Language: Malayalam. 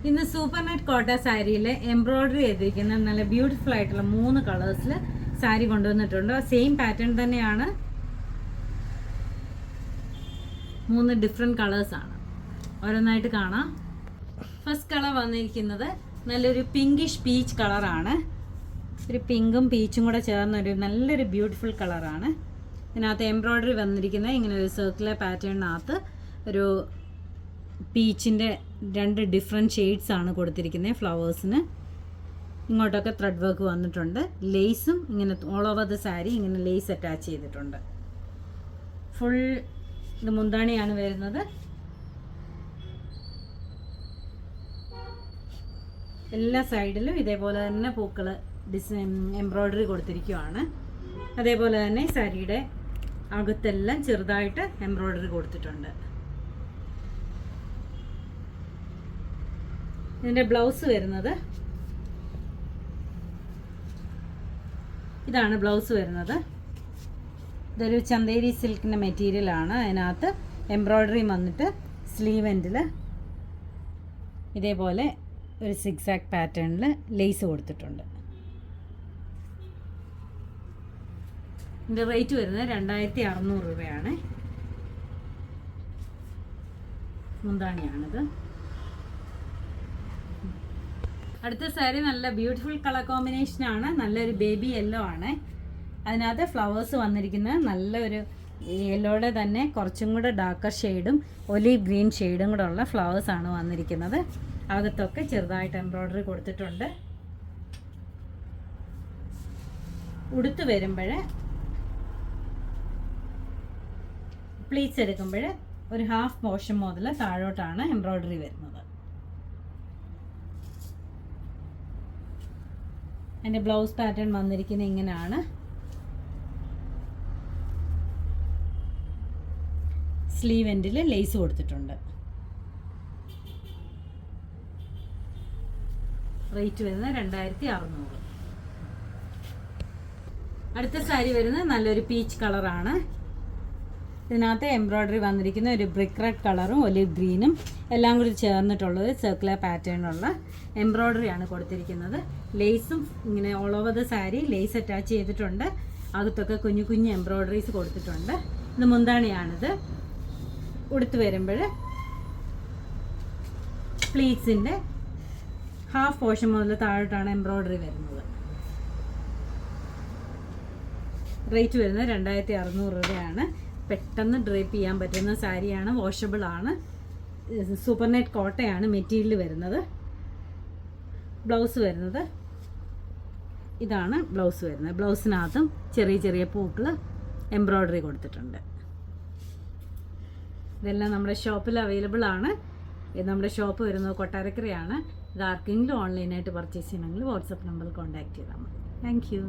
ഇന്ന് സൂപ്പർ നെറ്റ് കോട്ട സാരിയിൽ എംബ്രോയിഡറി ചെയ്തിരിക്കുന്ന നല്ല ബ്യൂട്ടിഫുൾ ആയിട്ടുള്ള 3 കളേഴ്സിൽ സാരി കൊണ്ടുവന്നിട്ടുണ്ട്. സെയിം പാറ്റേൺ തന്നെയാണ്, 3 ഡിഫറെൻറ്റ് കളേഴ്സാണ്. ഓരോന്നായിട്ട് കാണാം. ഫസ്റ്റ് കളർ വന്നിരിക്കുന്നത് നല്ലൊരു പിങ്കിഷ് പീച്ച് കളറാണ്. ഒരു പിങ്കും പീച്ചും കൂടെ ചേർന്നൊരു നല്ലൊരു ബ്യൂട്ടിഫുൾ കളറാണ്. ഇതിനകത്ത് എംബ്രോയിഡറി വന്നിരിക്കുന്നത് ഇങ്ങനെ ഒരു സർക്കുലർ പാറ്റേണിനകത്ത് ഒരു പീച്ചിൻ്റെ 2 ഡിഫറെൻറ്റ് ഷെയ്ഡ്സ് ആണ് കൊടുത്തിരിക്കുന്നത്. ഫ്ലവേഴ്സിന് ഇങ്ങോട്ടൊക്കെ ത്രെഡ് വർക്ക് വന്നിട്ടുണ്ട്. ലേസും ഇങ്ങനെ ഓൾ ഓവർ ദ സാരി ഇങ്ങനെ ലേസ് അറ്റാച്ച് ചെയ്തിട്ടുണ്ട്. ഫുൾ ഇത് മുന്താണിയാണ് വരുന്നത്. എല്ലാ സൈഡിലും ഇതേപോലെ തന്നെ പൂക്കൾ ഡിസൈൻ എംബ്രോയിഡറി കൊടുത്തിരിക്കുകയാണ്. അതേപോലെ തന്നെ സാരിയുടെ അകത്തെല്ലാം ചെറുതായിട്ട് എംബ്രോയിഡറി കൊടുത്തിട്ടുണ്ട്. ഇതിൻ്റെ ബ്ലൗസ് വരുന്നത് ഇതാണ്. ബ്ലൗസ് വരുന്നത് ഇതൊരു ചന്തേരി സിൽക്കിൻ്റെ മെറ്റീരിയലാണ്. അതിനകത്ത് എംബ്രോയിഡറി വന്നിട്ട് സ്ലീവ് എൻഡിൽ ഇതേപോലെ ഒരു സിക്സാക് പാറ്റേണിൽ ലേസ് കൊടുത്തിട്ടുണ്ട്. ഇതിൻ്റെ റേറ്റ് വരുന്നത് 2600 രൂപയാണ്. മുന്താണിയാണിത്. അടുത്ത സാരി നല്ല ബ്യൂട്ടിഫുൾ കളർ കോമ്പിനേഷനാണ്. നല്ലൊരു ബേബി യെല്ലോ ആണ്. അതിനകത്ത് ഫ്ലവേഴ്സ് വന്നിരിക്കുന്നത് നല്ലൊരു യെല്ലോയുടെ തന്നെ കുറച്ചും കൂടെ ഡാർക്കർ ഷെയ്ഡും ഒലീവ് ഗ്രീൻ ഷെയ്ഡും കൂടെ ഉള്ള ഫ്ലവേഴ്സാണ് വന്നിരിക്കുന്നത്. അകത്തൊക്കെ ചെറുതായിട്ട് എംബ്രോയിഡറി കൊടുത്തിട്ടുണ്ട്. ഉടുത്ത് വരുമ്പോൾ പ്ലീറ്റ്സ് എടുക്കുമ്പോൾ ഒരു ഹാഫ് പോർഷൻ മുതൽ താഴോട്ടാണ് എംബ്രോയിഡറി വരുന്നത്. അതിൻ്റെ ബ്ലൗസ് പാറ്റേൺ വന്നിരിക്കുന്നത് ഇങ്ങനെയാണ്. സ്ലീവ് എൻഡിൽ ലേസ് കൊടുത്തിട്ടുണ്ട്. റേറ്റ് വരുന്നത് 2600. അടുത്ത സാരി വരുന്നത് നല്ലൊരു പീച്ച് കളറാണ്. ഇതിനകത്ത് എംബ്രോയിഡറി വന്നിരിക്കുന്ന ഒരു ബ്രിക്ക് റെഡ് കളറും ഒലിവ് ഗ്രീനും എല്ലാം കൂടി ചേർന്നിട്ടുള്ളത് സർക്കുലർ പാറ്റേണുള്ള എംബ്രോയിഡറിയാണ് കൊടുത്തിരിക്കുന്നത്. ലേസും ഇങ്ങനെ all over the sari lace attach ചെയ്തിട്ടുണ്ട്. അകത്തൊക്കെ കുഞ്ഞു കുഞ്ഞു എംബ്രോയിഡറീസ് കൊടുത്തിട്ടുണ്ട്. ഇത് മുന്താണിയാണിത്. ഉടുത്ത് വരുമ്പോൾ പ്ലീറ്റ്സിൻ്റെ ഹാഫ് പോർഷൻ മുതൽ താഴോട്ടാണ് എംബ്രോയിഡറി വരുന്നത്. റേറ്റ് വരുന്നത് 2600 രൂപയാണ്. പെട്ടെന്ന് ഡ്രേപ്പ് ചെയ്യാൻ പറ്റുന്ന സാരിയാണ്. വാഷബിൾ ആണ്. സൂപ്പർ നെറ്റ് കോട്ടയാണ് മെറ്റീരിയൽ വരുന്നത്. ബ്ലൗസ് വരുന്നത് ഇതാണ്. ബ്ലൗസ് വരുന്നത് ബ്ലൗസിനകത്തും ചെറിയ ചെറിയ പൂക്കൾ എംബ്രോയിഡറി കൊടുത്തിട്ടുണ്ട്. ഇതെല്ലാം നമ്മുടെ ഷോപ്പിൽ അവൈലബിൾ ആണ്. ഇത് നമ്മുടെ ഷോപ്പ് വരുന്നത് കൊട്ടാരക്കരയാണ്. ഇത് ആർക്കെങ്കിലും ഓൺലൈനായിട്ട് പർച്ചേസ് ചെയ്യണമെങ്കിൽ വാട്സപ്പ് നമ്പറിൽ കോൺടാക്ട് ചെയ്താൽ മതി. Thank you.